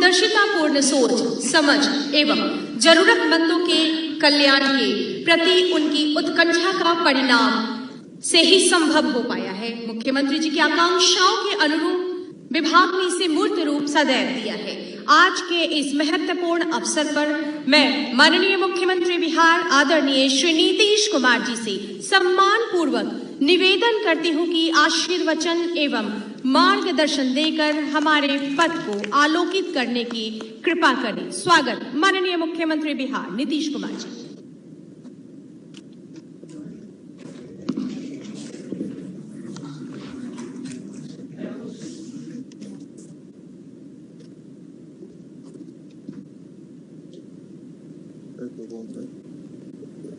दूरदर्शितापूर्ण सोच, समझ एवं जरूरतमंदों के कल्याण के प्रति उनकी उत्कंठा का परिणाम से ही संभव हो पाया है। मुख्यमंत्री जी की आकांक्षाओं के अनुरूप विभाग ने इसे मूर्त रूप सदैव दिया है। आज के इस महत्वपूर्ण अवसर पर मैं माननीय मुख्यमंत्री बिहार आदरणीय श्री नीतीश कुमार जी से सम्मान पूर्वक निवेदन करती हूं कि आशीर्वचन एवं मार्गदर्शन देकर हमारे पथ को आलोकित करने की कृपा करें। स्वागत माननीय मुख्यमंत्री बिहार नीतीश कुमार जी।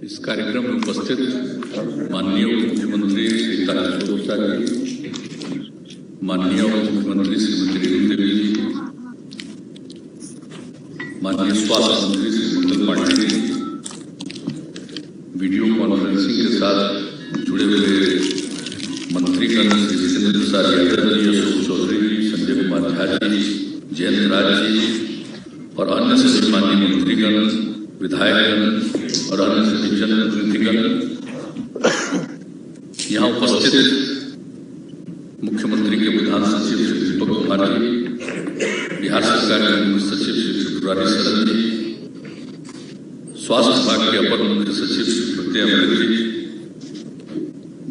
इस कार्यक्रम में उपस्थित माननीय मुख्यमंत्री श्री तारकिशोर जी, माननीय मुख्यमंत्री श्रीमती रेणु देवी जी, माननीय स्वास्थ्य मंत्री श्री मंगल पांडे जी, वीडियो कॉन्फ्रेंसिंग के साथ जुड़े हुए मंत्रीगण श्री जितेंद्र प्रसाद यादव जी, अशोक चौधरी जी, संजय कुमार झा जी, जयंत राज जी और अन्य सभी माननीय मंत्रीगण, विधायकगण और अन्य सभी जनप्रतिनिधिगण, यहाँ उपस्थित मुख्यमंत्री के प्रधान सचिव श्री दीपक कुमार जी, बिहार सरकार के मुख्य सचिव श्री त्रिपुरारी शरण जी, स्वास्थ्य विभाग के अपर मुख्य सचिव श्री प्रत्यय अमृत जी,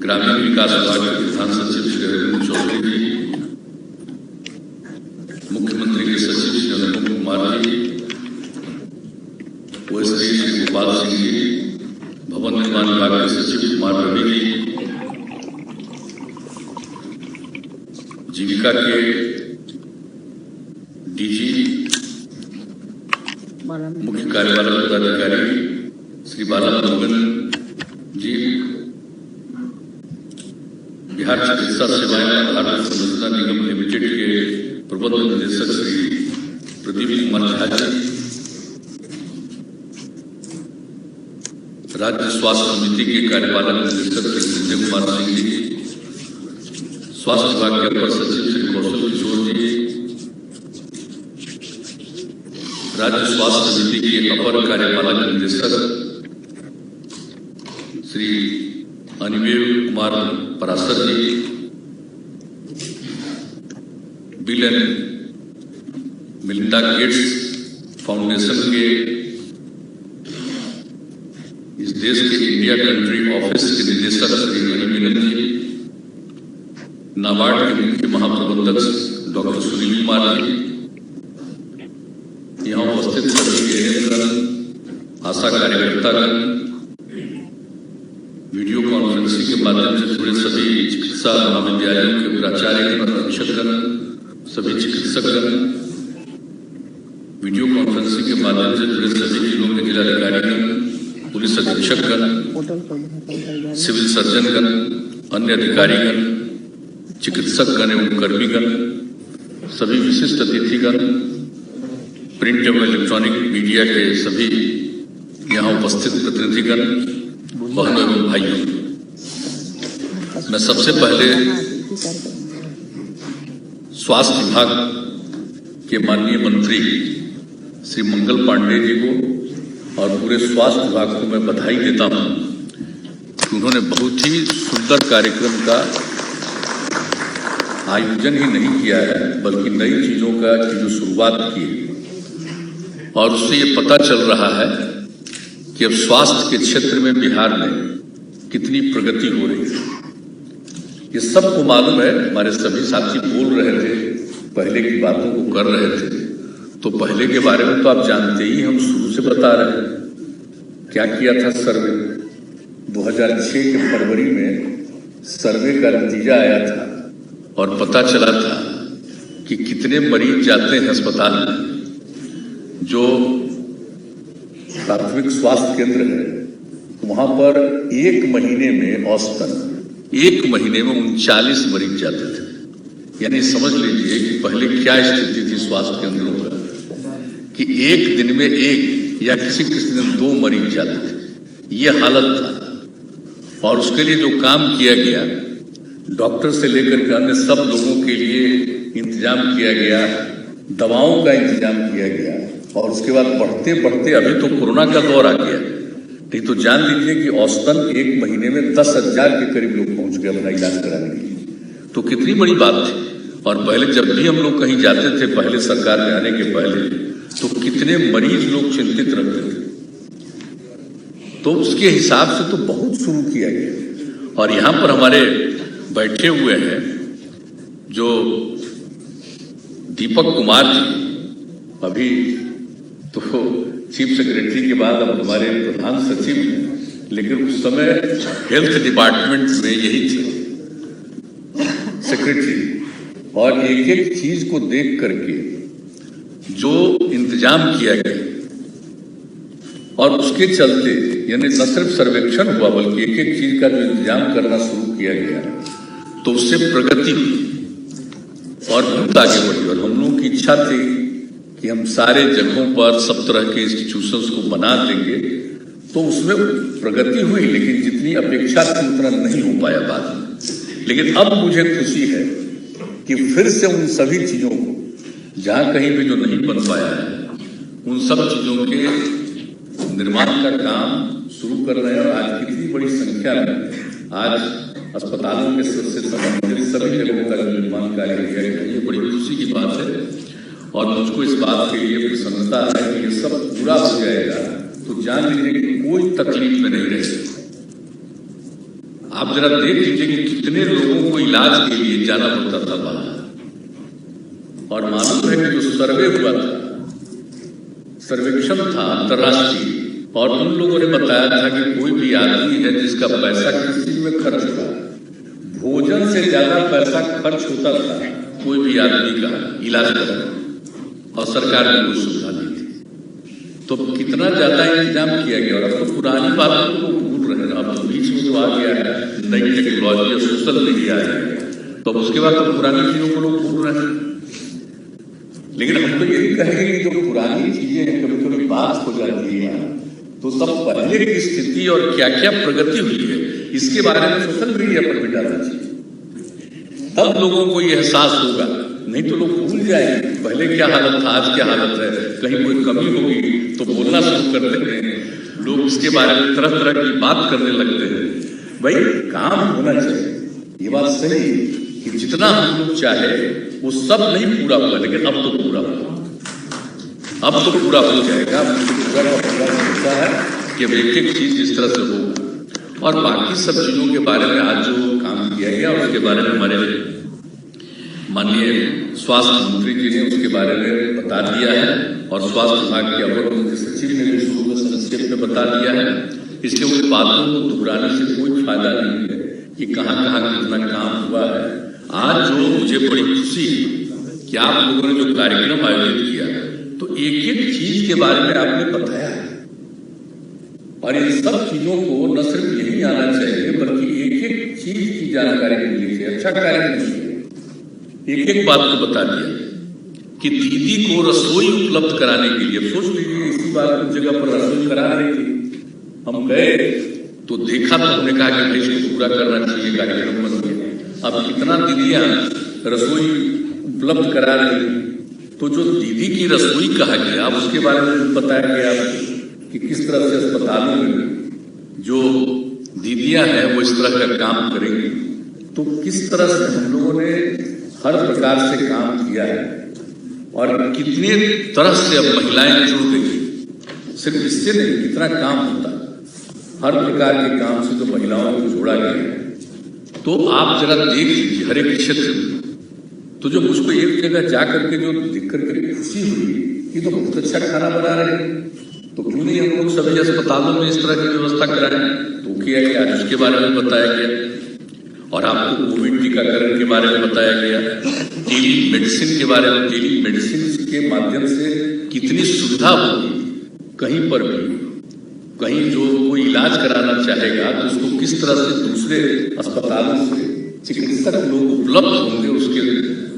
ग्रामीण विकास विभाग के प्रधान सचिव श्री अरविंद चौधरी जी, मुख्यमंत्री के सचिव श्री अनुपम कुमार जी, ओएसडी श्री गोपाल सिंह जी, भवन निर्माण विभाग के सचिव कुमार रवि जी, जीविका के डीजी मुख्य कार्यपालक पदाधिकारी श्री बाला मुरुगन जी, बिहार चिकित्सा सेवाएं भारत संरचना निगम लिमिटेड के प्रबंध निदेशक श्री प्रदीप कुमार झा जी, राज्य स्वास्थ्य समिति के कार्यपालक निदेशक श्री संजय कुमार सिंह जी, स्वास्थ्य विभाग के अपर सचिव श्री कौशल किशोर जी, राज्य स्वास्थ्य समिति के अपर कार्यपालक निदेशक Shri Animey Kumar Parashar ji, Bill and Melinda Gates Foundation के इस देश के इंडिया कंट्री ऑफिस के निदेशक श्री हरिमिलन जी, नाबार्ड के मुख्य महाप्रबंधक डॉक्टर सुनील कुमार जी, यहाँ उपस्थित सभी एएनएमगण, आशा कार्यकर्तागण, वीडियो कॉन्फ्रेंसिंग के माध्यम से जुड़े सभी चिकित्सा महाविद्यालयों के प्राचार्यगण, अधीक्षकगण, सभी चिकित्सकगण, वीडियो कॉन्फ्रेंसिंग के माध्यम से जुड़े सभी जिलों के जिलाधिकारीगण, पुलिस अधीक्षकगण, सिविल सर्जनगण, अन्य अधिकारीगण, चिकित्सकगण एवं कर्मीगण, सभी विशिष्ट अतिथिगण, प्रिंट एवं इलेक्ट्रॉनिक मीडिया के सभी यहाँ उपस्थित प्रतिनिधिगण, बहनों एवं भाइयों, मैं सबसे पहले स्वास्थ्य विभाग के माननीय मंत्री श्री मंगल पांडे जी को और पूरे स्वास्थ्य विभाग को मैं बधाई देता हूं कि उन्होंने बहुत ही सुंदर कार्यक्रम का आयोजन ही नहीं किया है बल्कि नई चीजों का की जो शुरुआत की है और उससे ये पता चल रहा है कि अब स्वास्थ्य के क्षेत्र में बिहार में कितनी प्रगति हो रही है। ये सबको मालूम है, हमारे सभी साथी बोल रहे थे, पहले की बातों को कर रहे थे, तो पहले के बारे में तो आप जानते ही, हम शुरू से बता रहे हैं क्या किया था। सर्वे 2006 के फरवरी में सर्वे का नतीजा आया था और पता चला था कि कितने मरीज जाते हैं अस्पताल में। जो प्राथमिक स्वास्थ्य केंद्र है वहां पर एक महीने में औसतन 39 मरीज जाते थे। यानी समझ लीजिए कि पहले क्या स्थिति थी स्वास्थ्य केंद्रों पर कि एक दिन में एक या किसी दिन 2 मरीज जाते थे, ये हालत था। और उसके लिए जो काम किया गया, डॉक्टर से लेकर के अन्य सब लोगों के लिए इंतजाम किया गया दवाओं का इंतजाम किया गया और उसके बाद बढ़ते बढ़ते अभी तो कोरोना का दौर आ गया, नहीं तो जान लीजिए कि औसतन एक महीने में 10,000 के करीब लोग पहुंच गए अपना इलाज कराने के लिए। तो कितनी बड़ी बात थी। और पहले जब भी हम लोग कहीं जाते थे, पहले सरकार में आने के पहले, तो कितने मरीज लोग चिंतित रहते थे। तो उसके हिसाब से तो बहुत शुरू किया गया। और यहां पर हमारे बैठे हुए हैं जो दीपक कुमार जी, अभी तो चीफ सेक्रेटरी के बाद अब हमारे प्रधान सचिव हैं, लेकिन उस समय हेल्थ डिपार्टमेंट में यही थे सेक्रेटरी। और एक एक चीज को देख करके जो इंतजाम किया गया और उसके चलते यानी न सिर्फ सर्वेक्षण हुआ बल्कि एक एक चीज का जो इंतजाम करना शुरू किया गया, तो उससे प्रगति हुई और बहुत आगे बढ़ी। और हम लोगों की इच्छा थी कि हम सारे जगहों पर सब तरह के इंस्टीट्यूशंस को बना देंगे, तो उसमें प्रगति हुई, लेकिन जितनी अपेक्षा थी उतना नहीं हो पाया बाद में। लेकिन अब मुझे खुशी है कि फिर से उन सभी चीजों को, जहां कहीं भी जो नहीं बन पाया है, उन सब चीजों के निर्माण का काम शुरू कर रहे हैं। और आज कितनी बड़ी संख्या में आज अस्पतालों के से संबंधित सभी जगहों का निर्माण कार्य किया गया, ये बड़ी खुशी की बात है। और मुझको इस बात के लिए प्रसन्नता है कि ये सब पूरा हो जाएगा तो जान लीजिए कि कोई तकलीफ में नहीं रहेगी। आप जरा देख लीजिए कि कितने लोगों को इलाज के लिए जाना पड़ता था बाहर। और मालूम है कि जो सर्वे हुआ था, सर्वेक्षण था अंतर्राष्ट्रीय, और उन लोगों ने बताया था कि कोई भी आदमी है जिसका पैसा किसी में खर्च हुआ, भोजन से ज्यादा पैसा खर्च होता था कोई भी आदमी का इलाज कराना, और सरकार ने कुछ सुविधा दी थी। तो कितना ज्यादा इंतजाम किया गया। और अब तो पुरानी बातों को भूल रहे हैं। अब तो बीच में जो आ गया है नई टेक्नोलॉजी और सोशल मीडिया है, तो उसके बाद तो पुरानी चीजों को लोग भूल रहे हैं। लेकिन हम तो यही कहेंगे कि जो पुरानी चीजें हैं कभी कभी बात हो जाती है, तो सब पहले की स्थिति और क्या क्या प्रगति हुई है इसके बारे में सोशल मीडिया पर भी डालना चाहिए, तब लोगों को ये एहसास होगा। नहीं तो लोग भूल जाएंगे पहले क्या हालत था, आज क्या हालत है। कहीं कोई कमी होगी तो बोलना शुरू कर देते हैं लोग, उसके बारे में तरह तरह की बात करने लगते हैं। भाई काम होना चाहिए, ये बात सही है कि जितना हम लोग चाहे वो सब नहीं पूरा हुआ, लेकिन अब तो पूरा हुआ, अब तो पूरा हो जाएगा। पूरा का पूरा होता है कि एक एक चीज इस तरह से हो। और बाकी सब चीजों के बारे में आज जो काम किया गया उसके बारे में हमारे माननीय स्वास्थ्य मंत्री जी ने उसके बारे में बता दिया है, और स्वास्थ्य विभाग के अपर मुख्य सचिव ने भी शुरू में संक्षेप में बता दिया है। इसलिए उन बातों को दोहराने से कोई फायदा नहीं है कि कहाँ कहाँ कितना काम हुआ है। आज जो मुझे बड़ी खुशी है कि आप लोगों ने जो कार्यक्रम आयोजित किया तो एक एक चीज के बारे में आपने बताया है। और इन सब चीजों को न सिर्फ यही आना चाहिए बल्कि एक एक चीज की जानकारी मिलनी चाहिए। अच्छा कार्यक्रम एक एक बात को बता दिया कि दीदी को रसोई उपलब्ध कराने के लिए, सोच लीजिए इसी बात की जगह पर रसोई करा रही थी, हम गए तो देखा तो हमने कहा कि भाई इसको पूरा करना चाहिए, कार्यक्रम बन गया। अब कितना दीदियां रसोई उपलब्ध करा रही, तो जो दीदी की रसोई कहा गया अब उसके बारे में बताया गया कि किस तरह से अस्पतालों में जो दीदियां हैं वो इस तरह का काम करेंगी। तो किस तरह से हम लोगों ने हर प्रकार से काम किया है और कितने तरह से अब महिलाएं जुड़ गई। सिर्फ इससे नहीं, कितना काम होता है हर प्रकार के काम से तो महिलाओं को जोड़ा गया है। तो आप जरा देख लीजिए हर एक क्षेत्र में, तो जो मुझको एक जगह जा करके जो दिख करके खुशी हुई कि तो बहुत अच्छा खाना बना रहे हैं, तो क्यों नहीं हम लोग सभी अस्पतालों में इस तरह की व्यवस्था कराएं। तो किया गया, उसके बारे में बताया गया। और आपको कोविड टीकाकरण के बारे में बताया गया, टेली मेडिसिन के बारे में, टेली मेडिसिन के माध्यम से कितनी सुविधा होगी। कहीं पर भी कहीं जो कोई इलाज कराना चाहेगा तो उसको किस तरह से दूसरे अस्पतालों से चिकित्सक लोग उपलब्ध होंगे, उसके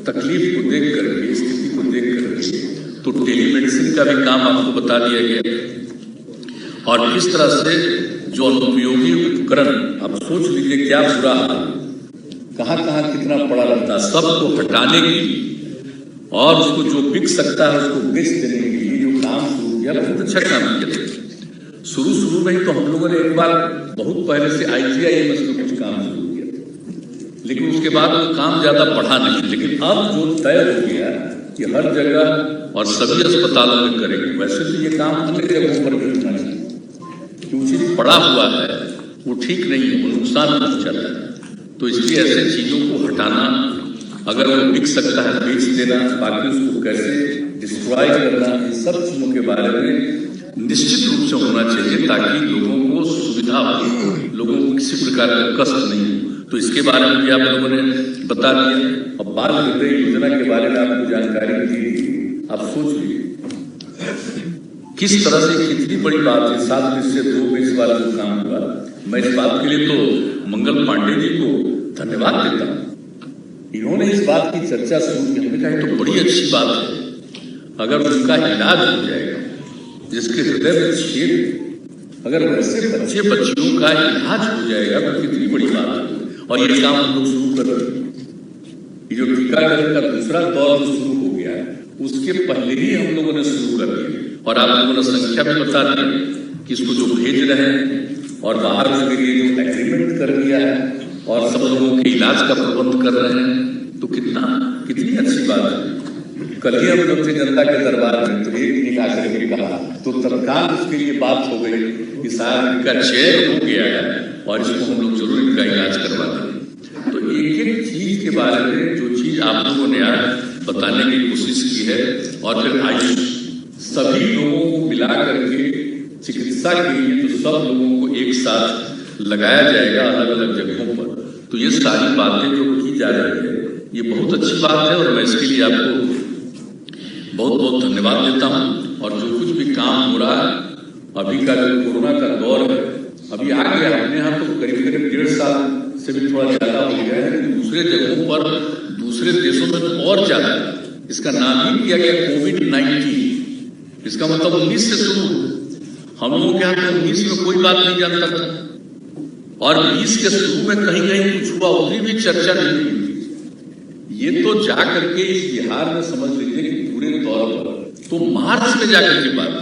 तकलीफ को देख करके, स्थिति को देख करके। तो टेली मेडिसिन का भी काम आपको बता दिया गया। और किस तरह से जो अनुपयोगी उपकरण, आप सोच लीजिए क्या बुरा हाल, कहाँ कहाँ कितना पड़ा रहता, सबको हटाने के लिए और उसको जो बिक सकता है उसको बेच देने के लिए जो काम शुरू किया, बहुत अच्छा काम किया। शुरू में ही तो हम लोगों ने एक बार बहुत पहले से IGIMS में कुछ काम शुरू किया, लेकिन उसके बाद वो काम ज्यादा बढ़ा नहीं। लेकिन अब जो तय हो गया कि हर जगह और सभी अस्पतालों में करेंगे, वैसे तो ये काम अन्य जगहों पर भी होना चाहिए। क्योंकि पड़ा हुआ है वो ठीक नहीं है, वो नुकसान पहुंचा रहा है। तो इसलिए ऐसे चीजों को हटाना, अगर वो बिक सकता है बेच देना, बाकी उसको कैसे डिस्ट्रॉय करना, इन सब चीजों के बारे में निश्चित रूप से होना चाहिए, ताकि लोगों को सुविधा हो, लोगों को किसी प्रकार का कष्ट नहीं हो। तो इसके बारे में भी आप लोगों ने बता दिया। अब बाल हृदय योजना के बारे में आपको जानकारी दी। आप सोच लीजिए किस तरह से, कितनी बड़ी बात है। 7 में से 2 में इस बार जो काम हुआ, मैं इस बात के लिए तो मंगल पांडे जी को धन्यवाद देता हूँ। इन्होंने इस बात की चर्चा शुरू की। हमने कहा तो बड़ी अच्छी बात है, अगर उनका इलाज हो जाएगा, जिसके हृदय में छेद, अगर वैसे बच्चे बच्चियों का इलाज हो जाएगा तो कितनी बड़ी बात है। और ये काम हम लोग शुरू कर रहे हैं। ये जो टीकाकरण का दूसरा दौर जो शुरू हो गया है, उसके पहले ही हम लोगों ने शुरू कर दिया। और आप लोगों ने संख्या भी बता दी कि इसको जो भेज रहे हैं और बाहर के लिए जो एग्रीमेंट कर दिया है और सब लोगों के इलाज का प्रबंध कर रहे हैं, तो कितनी अच्छी बात है। कल ही हम लोग थे जनता के दरबार में, तो एक आकर के कहा, तो तत्काल उसके लिए बात हो गई कि साहब इनका चयन हो गया है और इसको हम लोग जरूर इनका इलाज करवा दें। तो एक चीज के बारे में जो चीज आप लोगों ने आज बताने की कोशिश की है, और फिर आयुष सभी लोगों को मिला करके चिकित्सा के लिए तो सब लोगों को एक साथ लगाया जाएगा अलग अलग जगहों पर। तो ये सारी बातें जो की जा रही है, ये बहुत अच्छी बात है और मैं इसके लिए आपको बहुत बहुत धन्यवाद देता हूँ। और जो कुछ भी काम हो रहा है, अभी का जो कोरोना का दौर है, अभी आ गया अपने यहाँ तो करीब 1.5 साल से भी थोड़ा ज्यादा हो गया है, लेकिन दूसरे जगहों पर, दूसरे देशों में तो और ज्यादा। इसका नाम ही दिया गया कोविड-19। इसका मतलब 19 से शुरू। हम लोगों के यहाँ तो 19 में कोई बात नहीं जानता था, और 20 के शुरू में कहीं कहीं कुछ हुआ, उतनी भी चर्चा नहीं हुई। ये तो जाकर के इस बिहार में समझ लीजिए कि पूरे तौर पर तो मार्च में जाकर के बात,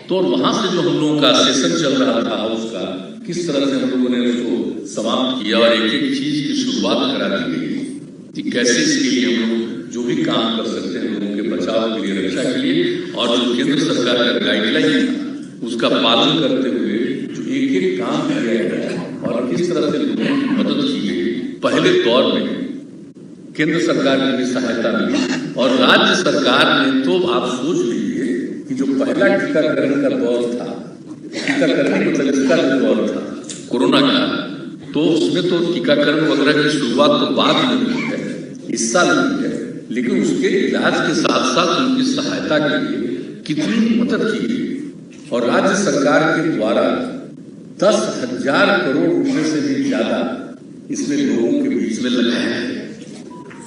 तो वहां से जो हम लोगों का सेशन चल रहा था हाउस का, किस तरह से हम लोगों ने उसको समाप्त किया और एक एक चीज की शुरुआत करा दी गई कि कैसे इसके लिए हम लोग जो भी काम कर सकते हैं लोगों के बचाव के लिए, रक्षा के लिए, और जो केंद्र सरकार का गाइडलाइन है उसका पालन करते हुए जो एक एक काम किया गया और किस तरह से लोगों की मदद की गई। पहले दौर में केंद्र सरकार की भी सहायता मिली और राज्य सरकार ने, तो आप सोच लीजिए कि जो पहला टीकाकरण का दौर था, टीकाकरण का जो दौर था कोरोना का, तो उसमें तो टीकाकरण वगैरह की शुरुआत तो बाद में हुई है, इस साल हुई है, लेकिन उसके इलाज के साथ साथ उनकी सहायता के लिए कितनी मदद की गई। और राज्य सरकार के द्वारा 10,000 करोड़ रुपए से भी ज्यादा इसमें लोगों के बीच में लगाया है।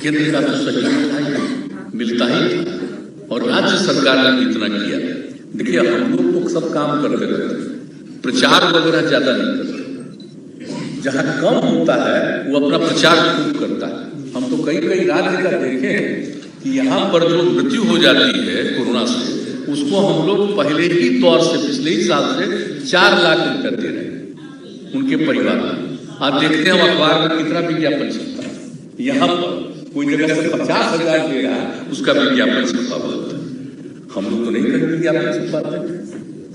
केंद्र का तो सहयोग मिलता ही था और राज्य सरकार ने इतना किया। देखिए हम लोग तो सब काम करते रहते हैं, प्रचार वगैरह ज्यादा नहीं करते। जहां कम होता है वो अपना प्रचार खूब करता है। हम तो कई कई राज्य का देखे कि यहाँ पर जो मृत्यु हो जाती है कोरोना से, उसको हम लोग पहले ही दौर से, पिछले ही साल से 4 लाख रुपया दे रहे हैं उनके परिवार में। आप देखते हैं अखबार में कितना विज्ञापन छपता है। यहाँ पर कोई जगह से 50,000 दे रहा है, उसका विज्ञापन छपा होता है। हम लोग तो नहीं करेंगे विज्ञापन छपाते,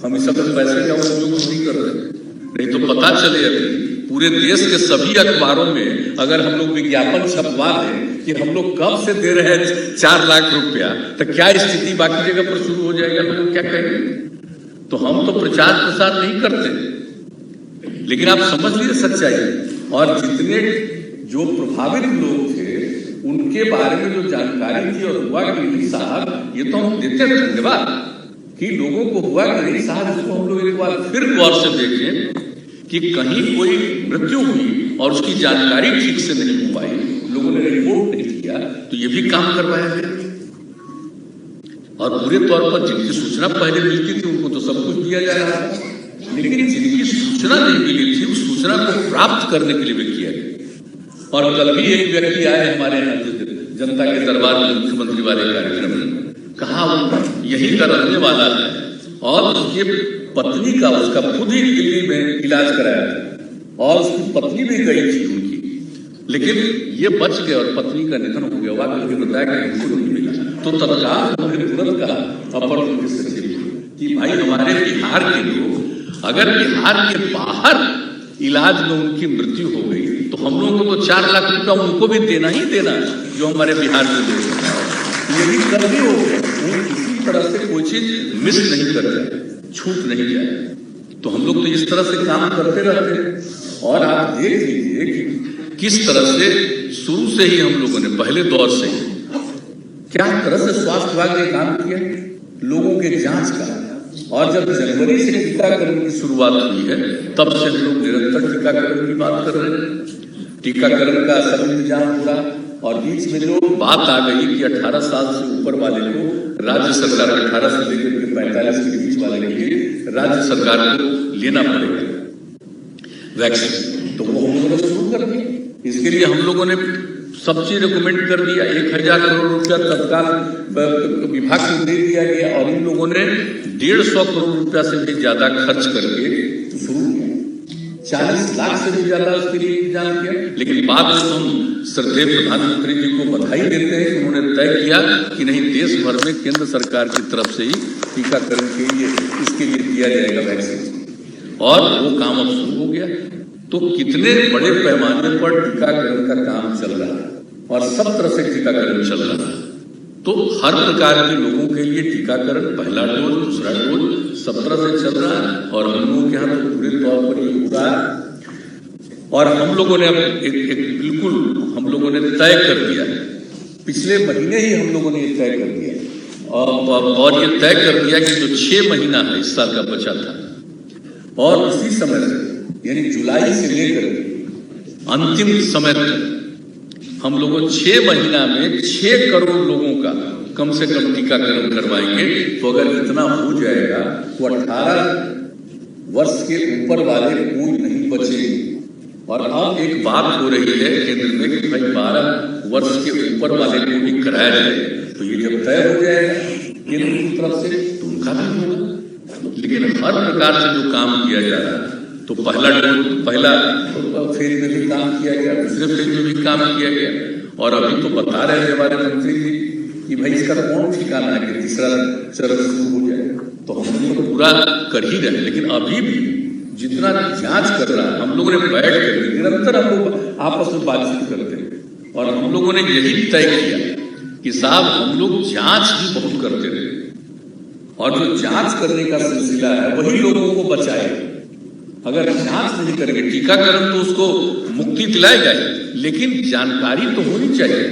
हम इस सब पैसे का उपयोग नहीं कर रहे। नहीं तो पता चले अभी पूरे देश के सभी अखबारों में अगर हम लोग विज्ञापन छपवा दें कि हम लोग कब से दे रहे हैं 4 लाख रुपया, तो क्या स्थिति बाकी जगह पर शुरू हो जाएगा, हम लोग क्या कहेंगे। तो हम तो प्रचार प्रसार नहीं करते, लेकिन आप समझ लीजिए सच्चाई। और जितने जो प्रभावित लोग थे उनके बारे में जो जानकारी थी और हुआ कि नहीं साहब, ये तो हम देते हैं धन्यवाद कि लोगों को हुआ कि नहीं साहब, इसको हम लोग एक बार फिर गौर से देखें कि कहीं कोई मृत्यु हुई और उसकी जानकारी ठीक से नहीं हो पाई, लोगों ने रिपोर्ट नहीं किया, तो ये भी काम करवाया गया। और पूरे तौर पर जिनकी सूचना पहले मिलती थी उनको तो सब कुछ दिया जा रहा था, लेकिन जिनकी सूचना नहीं मिली थी उस सूचना को प्राप्त करने के लिए भी किया गया। और कल भी एक व्यक्ति आए हमारे यहाँ जनता के दरबार में मुख्यमंत्री वाले कार्यक्रम में कहा वो यही का रहने वाला है और उसकी पत्नी का उसका खुद ही दिल्ली में इलाज कराया था और उसकी पत्नी भी गई थी उनकी, लेकिन ये बच गए और पत्नी का निधन हो गया। वाकई मुझे बताया कि उनको नहीं मिला तो तत्काल उन्होंने तुरंत कहा अपर मुख्य सचिव कि भाई हमारे बिहार के लोग अगर बिहार के बाहर इलाज में उनकी मृत्यु हो गई तो हम लोगों को तो 4 लाख रुपया उनको भी देना ही देना, जो हमारे बिहार के लोग यही करनी हो किसी तरह से कोई चीज मिस नहीं कर जाए, छूट नहीं जाए। तो हम लोग तो इस तरह से काम करते रहते हैं और आप देख लीजिए कि किस तरह से शुरू से ही हम लोगों ने पहले दौर से क्या तरह से स्वास्थ्य विभाग ने काम किया लोगों के जांच का, और जब जनवरी से टीकाकरण की शुरुआत हुई है तब से हम लोग निरंतर टीकाकरण की बात कर रहे हैं। टीकाकरण का सब इंतजाम हुआ और बीच में जो बात आ गई कि 18 साल से ऊपर वाले को राज्य सरकार 18 से लेकर 45 के बीच वाले के लिए राज्य सरकार को लेना पड़ेगा वैक्सीन, तो वो हम लोगों ने शुरू कर दी। इसके लिए हम लोगों ने सब चीज रिकमेंड कर दिया, 1000 करोड़ रुपया तत्काल विभाग को दे दिया गया और इन लोगों ने 150 करोड़ रुपया से भी ज्यादा खर्च करके शुरू किया, 40 लाख से भी ज्यादा उसके लिए इंतजाम किया। लेकिन बाद में हम श्रद्धेय प्रधानमंत्री जी को बधाई देते हैं कि उन्होंने तय किया कि नहीं देश भर में केंद्र सरकार की तरफ से ही टीकाकरण के लिए इसके लिए दिया जाएगा वैक्सीन, और वो काम अब शुरू हो गया। तो कितने बड़े पैमाने पर टीकाकरण का काम चल रहा है और सब तरह से टीकाकरण चल रहा है। तो हर प्रकार के लोगों के लिए टीकाकरण पहला डोज दूसरा डोज सब तरह से चल रहा है और हम लोगों के यहाँ तो पूरे तौर पर ये हो रहा है। और हम लोगों ने एक बिल्कुल हम लोगों ने तय कर दिया है, पिछले महीने ही हम लोगों ने ये तय कर दिया और ये तय कर दिया कि जो 6 महीना है इस साल का बचा था और उसी समय से यानी जुलाई से लेकर अंतिम समय तक हम लोगों 6 महीना में 6 करोड़ लोगों का कम से कम टीकाकरण करवाएंगे। तो अगर इतना हो जाएगा तो 18 वर्ष के ऊपर वाले कोई नहीं बचेंगे। और अब एक बात हो रही है केंद्र में कि भाई 12 वर्ष के ऊपर वाले को भी कराया जाए, तो ये जब तय हो जाएगा केंद्र की तरफ से तो उनका भी होगा। लेकिन हर प्रकार से जो काम किया जा रहा है, तो पहला फेज में भी काम किया गया, दूसरे फेज में भी काम किया गया और अभी तो बता रहे हैं हमारे मंत्री जी कि भाई इसका कौन ठिकाना है कि तीसरा चरण शुरू हो जाएगा। तो हम लोग पूरा कर ही रहे, लेकिन अभी भी जितना जांच कर रहा है हम लोगों ने बैठ कर निरंतर हम लोग आपस में बातचीत करते हैं और हम लोगों ने यही तय किया कि साहब हम लोग जांच भी बहुत करते रहे और जो जांच करने का सिलसिला है वही लोगों को बचाएगा। अगर जांच नहीं करेंगे, टीकाकरण तो उसको मुक्ति दिलाएगा ही, लेकिन जानकारी तो होनी चाहिए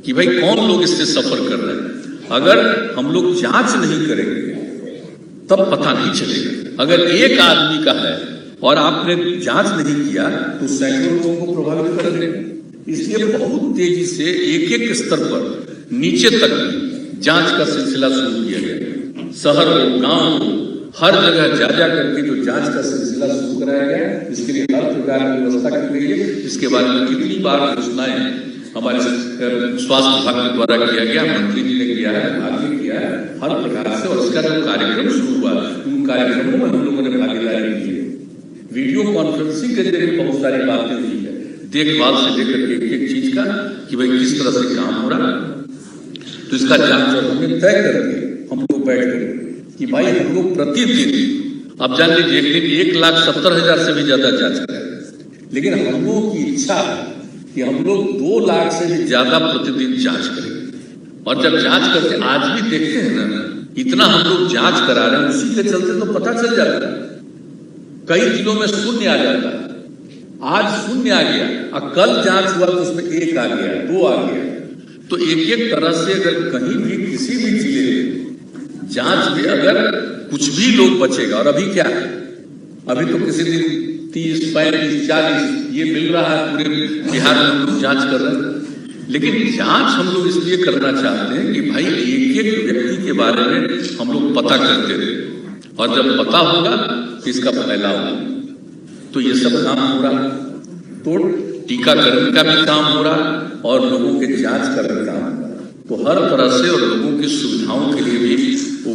कि भाई कौन लोग इससे सफर कर रहे हैं। अगर हम लोग जांच नहीं करेंगे तब पता नहीं चलेगा। अगर एक आदमी का है और आपने जांच नहीं किया तो सैकड़ों लोगों को प्रभावित कर देगा। इसलिए बहुत तेजी से एक स्तर पर नीचे तक जांच का सिलसिला शुरू किया गया। शहर हो, गांव हो, हर जगह जा करके जो जांच का सिलसिला शुरू कराया गया। इसके लिए हर प्रकार की व्यवस्था की गई है। इसके बारे में कितनी बार घोषणाएं हमारे स्वास्थ्य विभाग के द्वारा किया गया, मंत्री जी ने किया है, विभाग ने किया है, हर प्रकार से। और इसका जो कार्यक्रम शुरू हुआ उन कार्यक्रमों में हम लोगों ने भागीदारी की है। वीडियो कॉन्फ्रेंसिंग के जरिए बहुत सारी बातें हुई है, देखभाल से लेकर एक चीज का कि भाई किस तरह से काम हो रहा है। तो इसका जांच और हमने तय कर दिया, हम लोग बैठ कर कि भाई हम लोग प्रतिदिन, अब जान लीजिए एक दिन 1,70,000 से भी ज्यादा जांच करें, लेकिन हम लोगों की इच्छा है कि हम लोग 2 लाख से भी ज्यादा प्रतिदिन जांच करें। और जब जांच करते आज भी देखते हैं ना, इतना हम लोग जांच करा रहे हैं, उसी के चलते तो पता चल जाता है। कई दिनों में शून्य आ जाता है, आज शून्य आ गया और कल जांच हुआ तो उसमें 1 आ गया, 2 आ गया। तो एक तरह से अगर कहीं भी किसी भी जिले में जांच में अगर कुछ भी लोग बचेगा, और अभी क्या है, अभी तो किसी दिन 30, 35, 40 ये मिल रहा है, पूरे बिहार में हम लोग जांच कर रहे हैं। लेकिन जांच हम लोग इसलिए करना चाहते हैं कि भाई एक व्यक्ति के बारे में हम लोग पता करते रहे, और जब पता होगा तो इसका फैलाव होगा। तो ये सब काम हो रहा है, तो टीकाकरण का भी काम हो रहा है और लोगों के जांच का भी काम तो हर तरह से और लोगों की सुविधाओं के लिए भी वो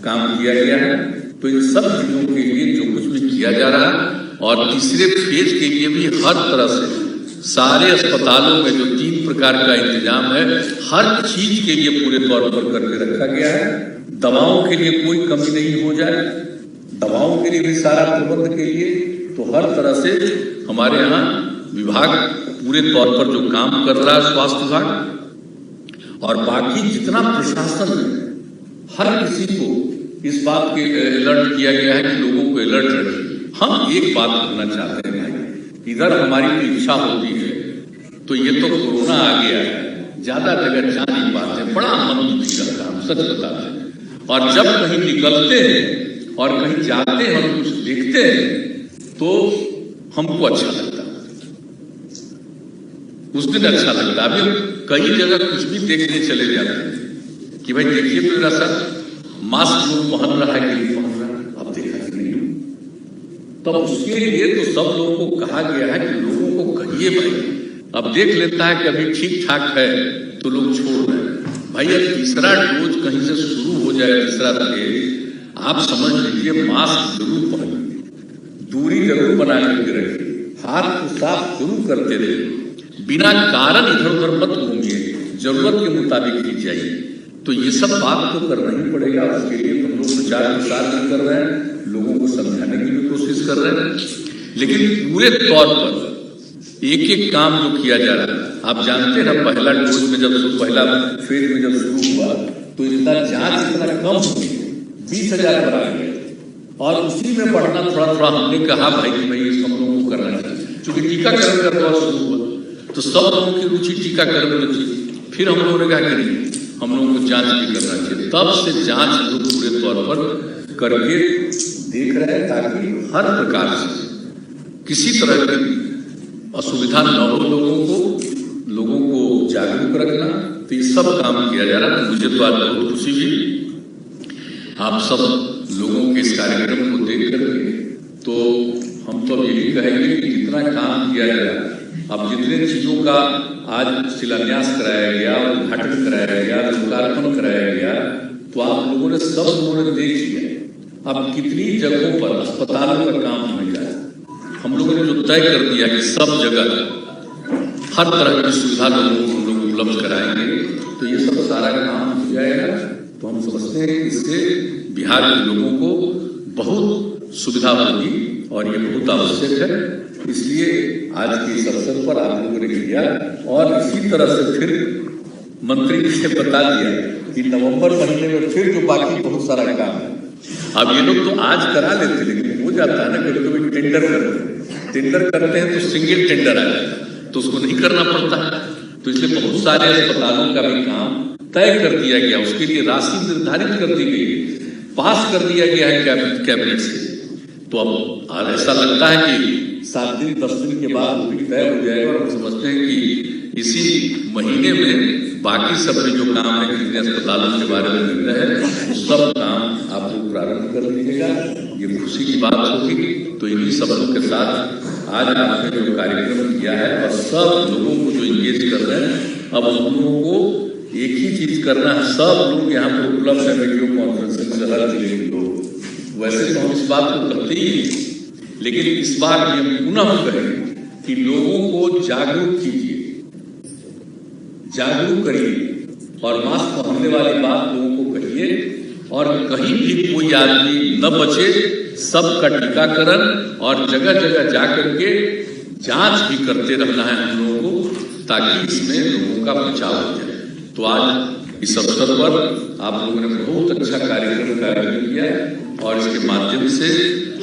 काम किया गया है। तो इन सब चीजों के लिए जो कुछ भी किया जा रहा है, और तीसरे फेज के लिए भी हर तरह से सारे अस्पतालों में जो 3 प्रकार का इंतजाम है, हर चीज के लिए पूरे तौर पर करके रखा गया है। दवाओं के लिए कोई कमी नहीं हो जाए, दवाओं के लिए भी सारा प्रबंध के लिए तो हर तरह से हमारे यहाँ विभाग पूरे तौर पर जो काम कर रहा है, स्वास्थ्य विभाग और बाकी जितना प्रशासन है, हर किसी को इस बात के अलर्ट किया गया है कि लोगों को अलर्ट रखिए। हम एक बात करना चाहते हैं, इधर हमारी इच्छा होती है तो ये तो कोरोना आ गया है, ज्यादा जगह जा नहीं पाते, बड़ा मन दुखी रहता है, हम सच बताते हैं। और जब कहीं निकलते हैं और कहीं जाते हैं और कुछ देखते हैं तो हमको अच्छा लगता है, उस दिन अच्छा लगता है। अभी हम कई जगह कुछ भी देखने चले जाते हैं कि भाई देखिए तो जरा सा मास्क लोग पहन रहा है कि नहीं पहन रहा है, अब देखा कि नहीं। तब उसके लिए तो सब लोगों को कहा गया है कि लोगों को कहिए भाई, अब देख लेता है कि अभी ठीक ठाक है तो लोग छोड़ रहे हैं। भाई अब तीसरा डोज कहीं से शुरू हो जाए, तीसरा फेज, आप समझ लीजिए मास्क जरूर पहनिए, दूरी जरूर बना करके रखिए, हाथ को साफ जरूर करते रहिए, बिना कारण इधर उधर मत घूमिए, जरूरत के मुताबिक ही जाइए। तो ये सब बात तो करना ही पड़ेगा। उसके लिए हम लोग प्रचार प्रसार भी कर रहे हैं, लोगों को समझाने की भी कोशिश कर रहे हैं, लेकिन पूरे तौर पर एक एक काम जो किया जा रहा है। आप जानते हैं पहला डोज में जब पहला फेज में जब शुरू हुआ तो इतना जांच इतना कम हुई, 20,000 पर आ गए, और उसी में बढ़ना थोड़ा थोड़ा हमने कहा भाई कि भाई इस हम लोगों को करना चाहिए, क्योंकि टीकाकरण का दौर शुरू हुआ तो सब लोगों की रुचि टीकाकरण में थी। फिर हम लोगों ने कहा कि हम लोगों को जांच भी करना चाहिए, तब से जांच हम लोग पूरे तौर पर करके देख रहे हैं ताकि हर प्रकार से किसी तरह की असुविधा न हो, लोगों को जागरूक रखना। तो ये सब काम किया जा रहा है। मुझे तो आज बहुत खुशी हुई आप सब लोगों के इस कार्यक्रम को देख करके। तो हम तो यही कहेंगे कि जितना काम किया जा रहा है, अब जितने चीजों का आज शिलान्यास कराया गया, उद्घाटन कराया गया, लोकार्पण कराया गया, तो आप लोगों ने सब लोगों ने देख लिया अब कितनी जगहों पर अस्पतालों का काम होने जा रहा है। हम लोगों ने जो तय कर दिया कि सब जगह हर तरह की सुविधा लोगों को हम लोग उपलब्ध कराएंगे, तो ये सब सारा काम हो जाएगा। तो हम समझते हैं कि इससे बिहार के लोगों को बहुत सुविधा होगी और ये बहुत आवश्यक है। इसलिए आज के इस अवसर पर आप लोगों ने किया, और इसी तरह से फिर मंत्री जी ने बता दिया कि नवंबर महीने में फिर जो बाकी बहुत सारा काम है, अब ये लोग तो आज करा लेते, लेकिन हो जाता है ना कभी कभी टेंडर करते हैं तो सिंगल टेंडर आ जाता है, तो उसको नहीं करना पड़ता है। तो इसलिए बहुत सारे अस्पतालों का भी काम तय कर दिया गया, उसके लिए राशि निर्धारित कर दी गई, पास कर दिया गया है कैबिनेट से। तो अब ऐसा लगता है कि 7 दिन 10 दिन के बाद वो भी तय हो जाएगा, और हम समझते हैं कि इसी महीने में बाकी सब में जो काम है, जितने अस्पतालों के बारे में निर्णय है, सब काम आप लोग प्रारंभ कर लीजिएगा। ये खुशी की बात होगी। तो इन्हीं सबों के साथ आज आपने जो कार्यक्रम किया है और सब लोगों को जो इंगेज कर रहे हैं, अब हम लोगों को एक ही चीज करना है, सब लोग यहाँ पर उपलब्ध है वीडियो कॉन्फ्रेंसिंग से, हर जिले के लोग। वैसे तो हम इस बात को करते ही, लेकिन इस बार हम पुनः कहेंगे कि लोगों को जागरूक कीजिए, जागरूक करिए, और मास्क पहनने वाली बात लोगों को कहिए, और कहीं भी कोई आदमी न बचे, सबका टीकाकरण और जगह जगह जाकर के जांच भी करते रहना है हम लोगों को, ताकि इसमें लोगों का बचाव हो जाए। तो आज इस अवसर पर आप लोगों ने बहुत अच्छा कार्यक्रम का आयोजन किया, और इसके माध्यम से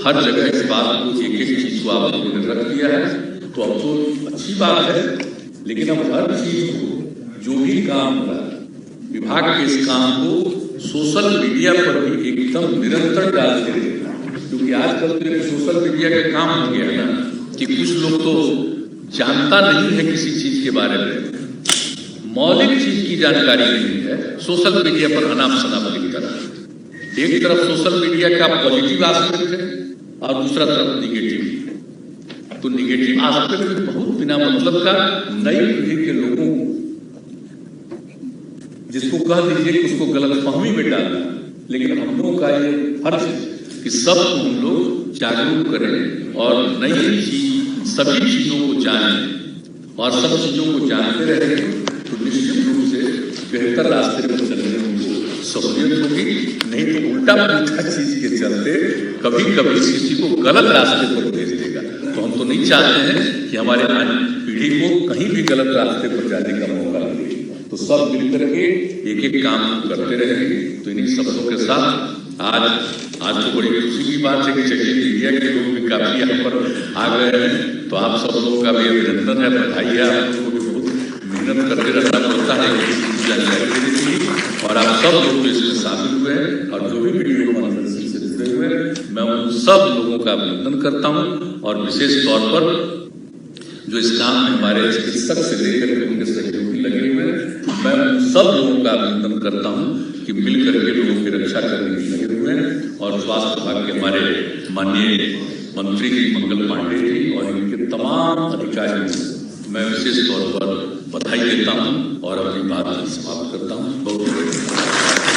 हर जगह इस बात को एक एक चीज को आप लोगों ने रख दिया है। तो अब तो अच्छी बात है, लेकिन अब हर चीज को जो भी काम हो रहा है, विभाग के इस काम को सोशल मीडिया पर भी एकदम निरंतर डालते रहे, क्योंकि आजकल तो सोशल मीडिया का काम हो गया है ना कि कुछ लोग तो जानता नहीं है किसी चीज के बारे में, मौलिक चीज की जानकारी नहीं है, सोशल मीडिया पर अनाप शनाप लिखता रहा। एक तरफ सोशल मीडिया का पॉजिटिव एस्पेक्ट है और दूसरा तरफ निगेटिव। तो निगेटिव एस्पेक्ट में बहुत बिना मतलब का नई पीढ़ी के लोगों को जिसको कह दीजिए कि उसको गलतफहमी में डालना, लेकिन हम लोगों का ये फर्ज है कि सब हम लोग जागरूक करें और नई चीज सभी चीजों को जानें और सब चीजों को जानते रहें तो निश्चित रूप से बेहतर रास्ते पर चलने में सहूलियत होगी। नहीं तो उल्टा पुल्टा चीज के चलते कभी कभी किसी को गलत रास्ते पर भेज देगा। तो हम तो नहीं चाहते हैं कि हमारे पीढ़ी को कहीं भी गलत रास्ते पर जाने का मौका मिले। तो सब मिलकर के एक एक काम करते रहेंगे। तो इन्हीं शब्दों के साथ आज तो बड़ी खुशी की बात है कि चलिए मीडिया के लोग भी काफी यहाँ पर आ गए हैं। तो आप सब लोगों का भी अभिनंदन है, बधाई है। आप लोगों को बहुत मेहनत करके रहना पड़ता है जानकारी देने के लिए, और आप सब लोग जो इसमें शामिल हुए हैं और जो भी वीडियो कॉन्फ्रेंसिंग से जुड़े हुए हैं, मैं उन सब लोगों का अभिनंदन करता हूँ। और विशेष तौर पर जो इस काम में हमारे चिकित्सक से लेकर के उनके सहयोगी लगे हुए हैं, मैं उन सब लोगों का अभिनंदन करता हूँ कि मिलकर के लोगों की रक्षा करने में लगे हुए हैं। और स्वास्थ्य विभाग के हमारे माननीय मंत्री जी मंगल पांडे जी और इनके तमाम अधिकारियों को मैं विशेष तौर पर बधाई देता हूँ और अपनी बात समाप्त करता हूँ। बहुत